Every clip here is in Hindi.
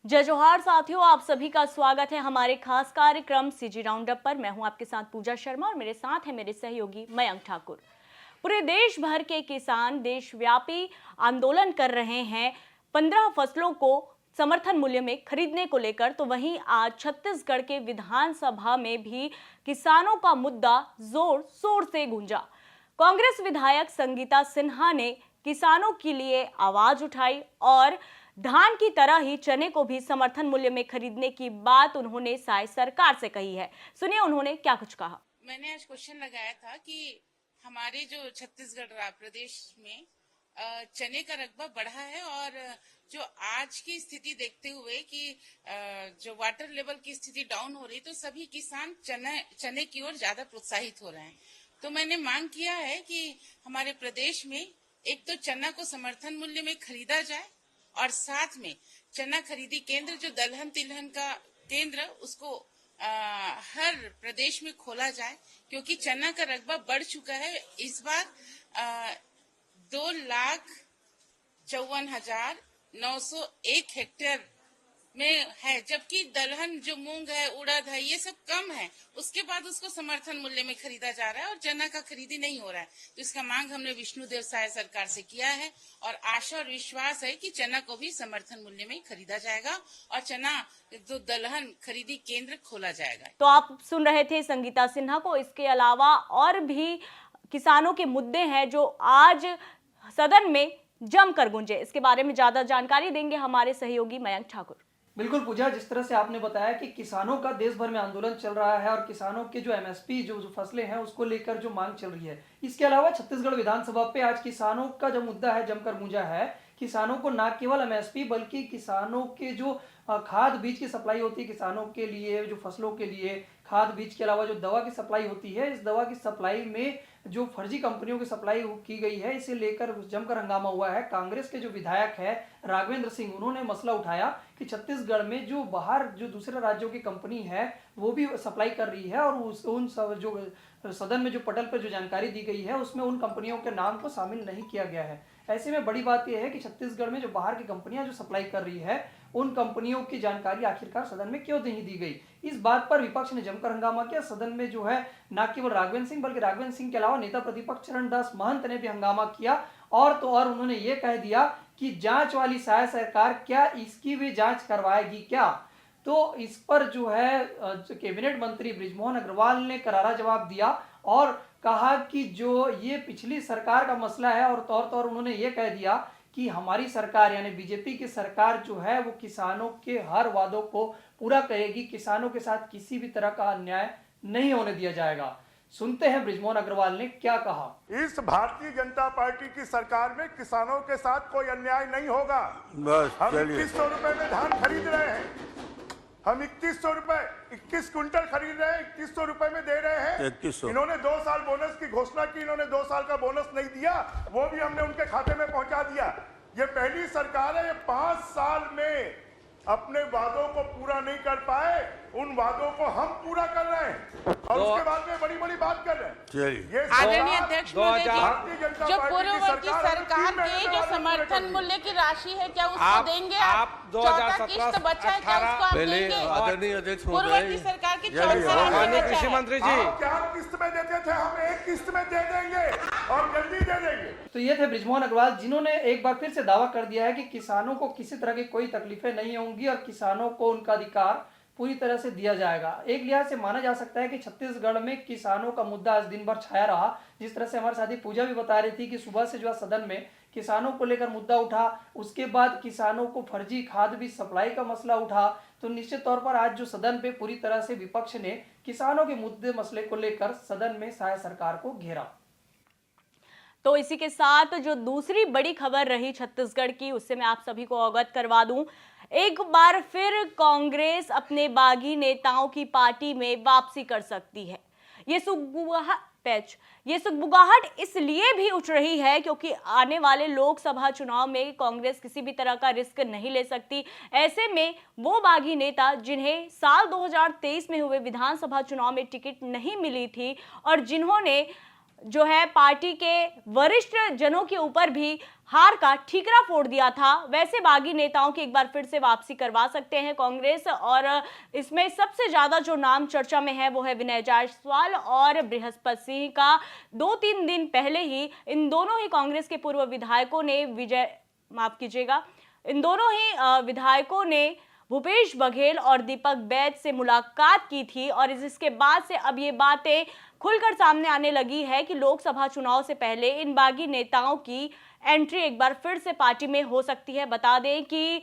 जय जोहार साथियों, आप सभी का स्वागत है हमारे खास कार्यक्रम सीजी राउंडअप पर। मैं हूं आपके साथ पूजा शर्मा और मेरे साथ है मेरे सहयोगी मयंक ठाकुर। पूरे देश भर के किसान देशव्यापी आंदोलन कर रहे हैं 15 फसलों को समर्थन मूल्य में खरीदने को लेकर। तो वहीं आज छत्तीसगढ़ के विधानसभा में भी किसानों का मुद्दा जोर शोर से गूंजा। कांग्रेस विधायक संगीता सिन्हा ने किसानों के लिए आवाज उठाई और धान की तरह ही चने को भी समर्थन मूल्य में खरीदने की बात उन्होंने साय सरकार से कही है। सुनिए उन्होंने क्या कुछ कहा। मैंने आज क्वेश्चन लगाया था कि हमारे जो छत्तीसगढ़ प्रदेश में चने का रकबा बढ़ा है और जो आज की स्थिति देखते हुए कि जो वाटर लेवल की स्थिति डाउन हो रही, तो सभी किसान चने की ओर ज्यादा प्रोत्साहित हो रहे हैं। तो मैंने मांग किया है कि हमारे प्रदेश में एक तो चना को समर्थन मूल्य में खरीदा जाए और साथ में चना खरीदी केंद्र, जो दलहन तिलहन का केंद्र, उसको हर प्रदेश में खोला जाए, क्योंकि चना का रकबा बढ़ चुका है। इस बार 2,54,901 हेक्टेयर में है, जबकि दलहन जो मूंग है, उड़द है, ये सब कम है। उसके बाद उसको समर्थन मूल्य में खरीदा जा रहा है और चना का खरीदी नहीं हो रहा है। तो इसका मांग हमने विष्णुदेव साय सरकार से किया है और आशा और विश्वास है कि चना को भी समर्थन मूल्य में खरीदा जाएगा और चना जो दलहन खरीदी केंद्र खोला जाएगा। तो आप सुन रहे थे संगीता सिन्हा को। इसके अलावा और भी किसानों के मुद्दे हैं जो आज सदन में जमकर गूंजे। इसके बारे में ज्यादा जानकारी देंगे हमारे सहयोगी मयंक ठाकुर। बिल्कुल पूजा, जिस तरह से आपने बताया कि किसानों का देश भर में आंदोलन चल रहा है और किसानों के जो एमएसपी जो फसलें हैं उसको लेकर जो मांग चल रही है, इसके अलावा छत्तीसगढ़ विधानसभा पे आज किसानों का जो मुद्दा है जमकर गूंजा है। किसानों को न केवल एमएसपी बल्कि किसानों के जो खाद बीज की सप्लाई होती है, किसानों के लिए जो फसलों के लिए खाद बीज के अलावा जो दवा की सप्लाई होती है, इस दवा की सप्लाई में जो फर्जी कंपनियों की सप्लाई की गई है, इसे लेकर जमकर हंगामा हुआ है। कांग्रेस के जो विधायक है राघवेंद्र सिंह, उन्होंने मसला उठाया कि छत्तीसगढ़ में जो बाहर जो दूसरे राज्यों की कंपनी है वो भी सप्लाई कर रही है और उन सब जो सदन में जो पटल पर जो जानकारी दी गई है उसमें उन कंपनियों के नाम को शामिल नहीं किया गया है। ऐसे में बड़ी बात यह है कि छत्तीसगढ़ में जो बाहर की कंपनियां जो सप्लाई कर रही है उन कंपनियों की जानकारी आखिरकार सदन में क्यों नहीं दी गई। इस बात पर विपक्ष ने जमकर हंगामा किया। सदन में जो है न केवल राघवेंद्र सिंह बल्कि राघवेंद्र सिंह के अलावा नेता प्रतिपक्ष चरणदास महंत ने भी हंगामा किया और तो और उन्होंने ये कह दिया कि जांच वाली साय सरकार क्या इसकी भी जांच करवाएगी क्या। तो इस पर जो है कैबिनेट मंत्री बृजमोहन अग्रवाल ने करारा जवाब दिया और कहा कि जो ये पिछली सरकार का मसला है और तौर उन्होंने ये कह दिया कि हमारी सरकार यानी बीजेपी की सरकार जो है वो किसानों के हर वादों को पूरा करेगी, किसानों के साथ किसी भी तरह का अन्याय नहीं होने दिया जाएगा। सुनते हैं बृजमोहन अग्रवाल ने क्या कहा। इस भारतीय जनता पार्टी की सरकार में किसानों के साथ कोई अन्याय नहीं होगा। बस हम 2100 रुपए में धान खरीद रहे हैं, हम 2100 रुपए 21 क्विंटल खरीद रहे हैं, 2100 रुपए में दे रहे हैं। 2100। इन्होंने 2 साल बोनस की घोषणा की, इन्होंने 2 साल का बोनस नहीं दिया, वो भी हमने उनके खाते में पहुंचा दिया। ये पहली सरकार है, ये 5 साल में अपने वादों को पूरा नहीं कर पाए, उन वादों को हम पूरा कर रहे हैं और उसके बाद में बड़ी बड़ी बात कर रहे हैं। ये आदरणीय अध्यक्ष महोदय जी, जो पूर्ववर्ती सरकार की जो समर्थन मूल्य की राशि है, क्या उसको देंगे? आप 2017 किस्त बचा है, क्या उसको आप देंगे? आदरणीय अध्यक्ष पूर्ववर्ती सरकार की 14 कृषि मंत्री जी, क्या किस्त में देते थे, हम एक किस्त में दे देंगे और जल्दी दे देंगे। तो ये थे बृजमोहन अग्रवाल, जिन्होंने एक बार फिर से दावा कर दिया है कि किसानों को किसी तरह की कोई तकलीफें नहीं होंगी और किसानों को उनका अधिकार पूरी तरह से दिया जाएगा। एक लिहाज से माना जा सकता है कि छत्तीसगढ़ में किसानों का मुद्दा आज दिन भर छाया रहा। जिस तरह से हमारे साथी पूजा भी बता रही थी कि सुबह से जो है सदन में किसानों को लेकर मुद्दा उठा, उसके बाद किसानों को फर्जी खाद बीज सप्लाई का मसला उठा, तो निश्चित तौर पर आज जो सदन पे पूरी तरह से विपक्ष ने किसानों के मुद्दे मसले को लेकर सदन में साय सरकार को घेरा। तो इसी के साथ जो दूसरी बड़ी खबर रही छत्तीसगढ़ की, उससे मैं आप सभी को अवगत करवा दूं। एक बार फिर कांग्रेस अपने बागी नेताओं की पार्टी में वापसी कर सकती है। ये सुगबुगाहट इसलिए भी उठ रही है क्योंकि आने वाले लोकसभा चुनाव में कांग्रेस किसी भी तरह का रिस्क नहीं ले सकती। ऐसे में वो बागी नेता जिन्हें साल 2023 में हुए विधानसभा चुनाव में टिकट नहीं मिली थी और जिन्होंने जो है पार्टी के वरिष्ठ जनों के ऊपर भी हार का ठीकरा फोड़ दिया था, वैसे बागी नेताओं की एक बार फिर से वापसी करवा सकते हैं कांग्रेस। और इसमें सबसे ज्यादा जो नाम चर्चा में है वो है विनय जायसवाल और बृहस्पति सिंह का। 2-3 दिन पहले ही इन दोनों ही कांग्रेस के पूर्व विधायकों ने इन दोनों ही विधायकों ने भूपेश बघेल और दीपक बैज से मुलाकात की थी। और इसके बाद से अब ये बातें खुलकर सामने आने लगी है कि लोकसभा चुनाव से पहले इन बागी नेताओं की एंट्री एक बार फिर से पार्टी में हो सकती है। बता दें कि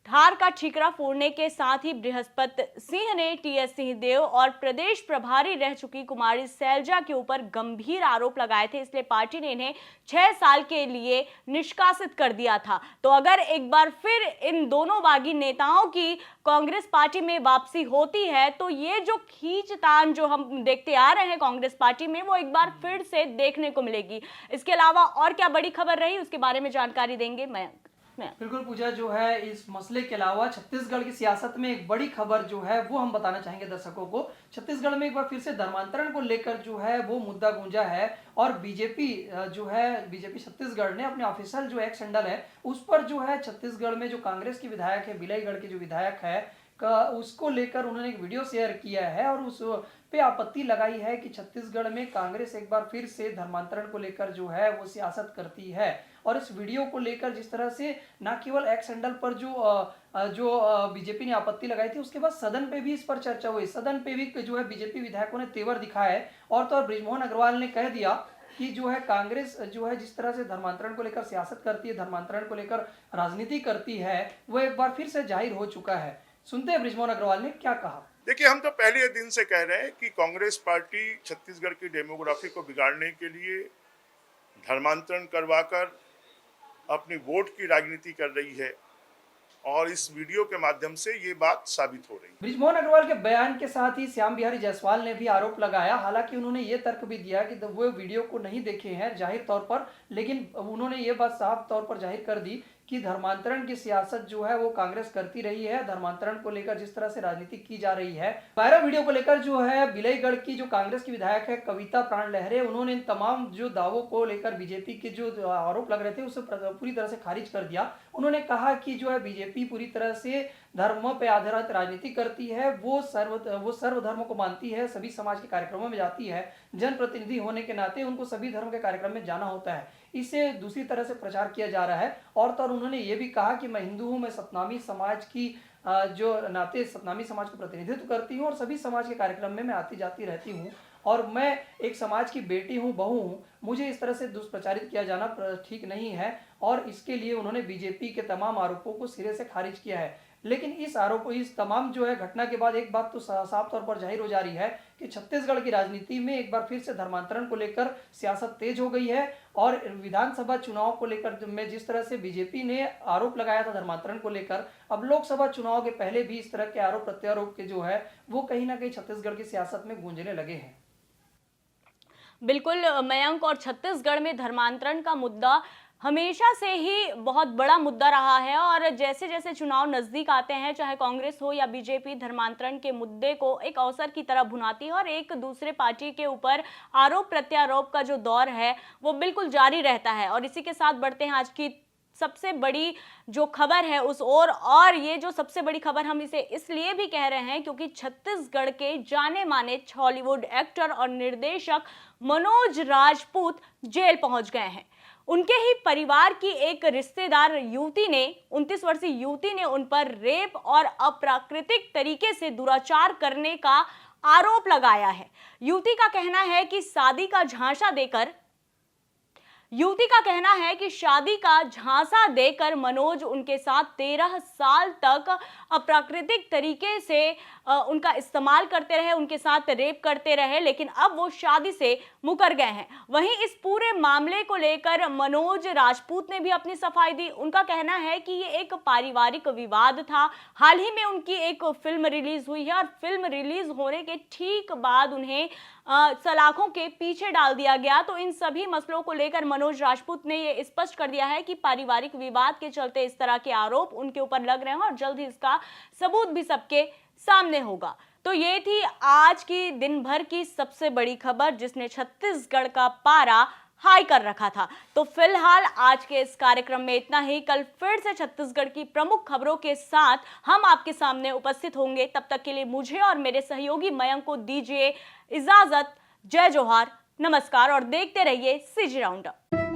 हार का ठीकरा फोड़ने के साथ ही बृहस्पति सिंह ने टीएस सिंहदेव और प्रदेश प्रभारी रह चुकी कुमारी सैलजा के ऊपर गंभीर आरोप लगाए थे, इसलिए पार्टी ने इन्हें 6 साल के लिए निष्कासित कर दिया था। तो अगर एक बार फिर इन दोनों बागी नेताओं की कांग्रेस पार्टी में वापसी होती है तो ये जो खींचतान जो हम देखते आ रहे हैं कांग्रेस पार्टी में, वो एक बार फिर से देखने को मिलेगी। इसके अलावा और क्या बड़ी खबर रही उसके बारे में जानकारी देंगे मयंक। बिल्कुल पूजा, जो है इस मसले के अलावा छत्तीसगढ़ की सियासत में एक बड़ी खबर जो है वो हम बताना चाहेंगे दर्शकों को। छत्तीसगढ़ में एक बार फिर से धर्मांतरण को लेकर जो है वो मुद्दा गूंजा है और बीजेपी छत्तीसगढ़ ने अपने ऑफिशियल जो एक्स हैंडल है उस पर जो है छत्तीसगढ़ में जो कांग्रेस की विधायक है, बिलाईगढ़ के जो विधायक है उसको लेकर उन्होंने एक वीडियो शेयर किया है और उस पे आपत्ति लगाई है कि छत्तीसगढ़ में कांग्रेस एक बार फिर से धर्मांतरण को लेकर जो है वो सियासत करती है। और इस वीडियो को लेकर जिस तरह से न केवल एक्स हैंडल पर जो बीजेपी ने आपत्ति लगाई थी, उसके बाद सदन पे भी इस पर चर्चा हुई। सदन पे भी जो है बीजेपी विधायकों ने तेवर दिखाया है और तो बृजमोहन अग्रवाल ने कह दिया कि जो है कांग्रेस जो है जिस तरह से धर्मांतरण को लेकर सियासत करती है, धर्मांतरण को लेकर राजनीति करती है, वो एक बार फिर से जाहिर हो चुका है। सुनते हैं बृजमोहन अग्रवाल ने क्या कहा। देखिए, हम तो पहले दिन से कह रहे हैं कि कांग्रेस पार्टी छत्तीसगढ़ की डेमोग्राफी को बिगाड़ने के लिए धर्मांतरण करवाकर अपनी वोट की राजनीति कर रही है और इस वीडियो के माध्यम से ये बात साबित हो रही है। बृजमोहन अग्रवाल के बयान के साथ ही श्याम बिहारी जायसवाल ने भी आरोप लगाया। हालांकि उन्होंने ये तर्क भी दिया कि वो वीडियो को नहीं देखे हैं जाहिर तौर पर, लेकिन उन्होंने ये बात साफ तौर पर जाहिर कर दी कि धर्मांतरण की सियासत जो है वो कांग्रेस करती रही है। धर्मांतरण को लेकर जिस तरह से राजनीति की जा रही है, वायरल वीडियो को लेकर जो है बिलाईगढ़ की जो कांग्रेस की विधायक है कविता प्राण लहरे, उन्होंने इन तमाम जो दावों को लेकर बीजेपी के जो आरोप लग रहे थे उसे पूरी तरह से खारिज कर दिया। उन्होंने कहा कि जो है बीजेपी पूरी तरह से धर्म पे आधारित राजनीति करती है, वो सर्व धर्मों को मानती है, सभी समाज के कार्यक्रमों में जाती है, जनप्रतिनिधि होने के नाते उनको सभी धर्म के कार्यक्रम में जाना होता है। इसे दूसरी तरह से प्रचार किया जा रहा है। और तो उन्होंने ये भी कहा कि मैं हिंदू हूं, मैं सतनामी समाज की जो नाते सतनामी समाज का प्रतिनिधित्व करती हूं और सभी समाज के कार्यक्रम में मैं आती जाती रहती हूं और मैं एक समाज की बेटी हूं, बहू हूं। मुझे इस तरह से दुष्प्रचारित किया जाना ठीक नहीं है और इसके लिए उन्होंने बीजेपी के तमाम आरोपों को सिरे से खारिज किया है। लेकिन इस तमाम जो है घटना के बाद एक बात तो साफ तौर पर जाहिर हो जा रही है कि छत्तीसगढ़ की राजनीति में एक बार फिर से धर्मांतरण को लेकर सियासत तेज हो गई है और विधानसभा चुनाव को लेकर में जिस तरह से बीजेपी ने आरोप लगाया था धर्मांतरण को लेकर, अब लोकसभा चुनाव के पहले भी इस तरह के आरोप प्रत्यारोप के जो है वो कहीं ना कहीं छत्तीसगढ़ की सियासत में गूंजने लगे हैं। बिल्कुल मयंक, और छत्तीसगढ़ में धर्मांतरण का मुद्दा हमेशा से ही बहुत बड़ा मुद्दा रहा है और जैसे जैसे चुनाव नजदीक आते हैं, चाहे कांग्रेस हो या बीजेपी, धर्मांतरण के मुद्दे को एक अवसर की तरह भुनाती है और एक दूसरे पार्टी के ऊपर आरोप प्रत्यारोप का जो दौर है वो बिल्कुल जारी रहता है। और इसी के साथ बढ़ते हैं आज की सबसे बड़ी जो खबर है उस और ये जो सबसे बड़ी खबर हम इसे इसलिए भी कह रहे हैं क्योंकि छत्तीसगढ़ के जाने माने हॉलीवुड एक्टर और निर्देशक मनोज राजपूत जेल पहुंच गए हैं। उनके ही परिवार की एक रिश्तेदार युवती ने 29 वर्षीय युवती ने उन पर रेप और अप्राकृतिक तरीके से दुराचार करने का आरोप लगाया है। युवती का कहना है कि शादी का झांसा देकर मनोज उनके साथ 13 साल तक अप्राकृतिक तरीके से उनका इस्तेमाल करते रहे, उनके साथ रेप करते रहे, लेकिन अब वो शादी से मुकर गए हैं। वहीं इस पूरे मामले को लेकर मनोज राजपूत ने भी अपनी सफाई दी। उनका कहना है कि ये एक पारिवारिक विवाद था। हाल ही में उनकी एक फिल्म रिलीज हुई है और फिल्म रिलीज होने के ठीक बाद उन्हें सलाखों के पीछे डाल दिया गया। तो इन सभी मसलों को लेकर मनोज राजपूत ने ये स्पष्ट कर दिया है कि पारिवारिक विवाद के चलते इस तरह के आरोप उनके ऊपर लग रहे हैं और जल्द ही इसका सबूत भी सबके सामने होगा। तो ये थी आज की दिन भर की सबसे बड़ी खबर जिसने छत्तीसगढ़ का पारा हाई कर रखा था। तो फिलहाल आज के इस कार्यक्रम में इतना ही। कल फिर से छत्तीसगढ़ की प्रमुख खबरों के साथ हम आपके सामने उपस्थित होंगे। तब तक के लिए मुझे और मेरे सहयोगी मयंक को दीजिए इजाजत। जय जोहार, नमस्कार और देखते रहिए सीजी राउंडअप।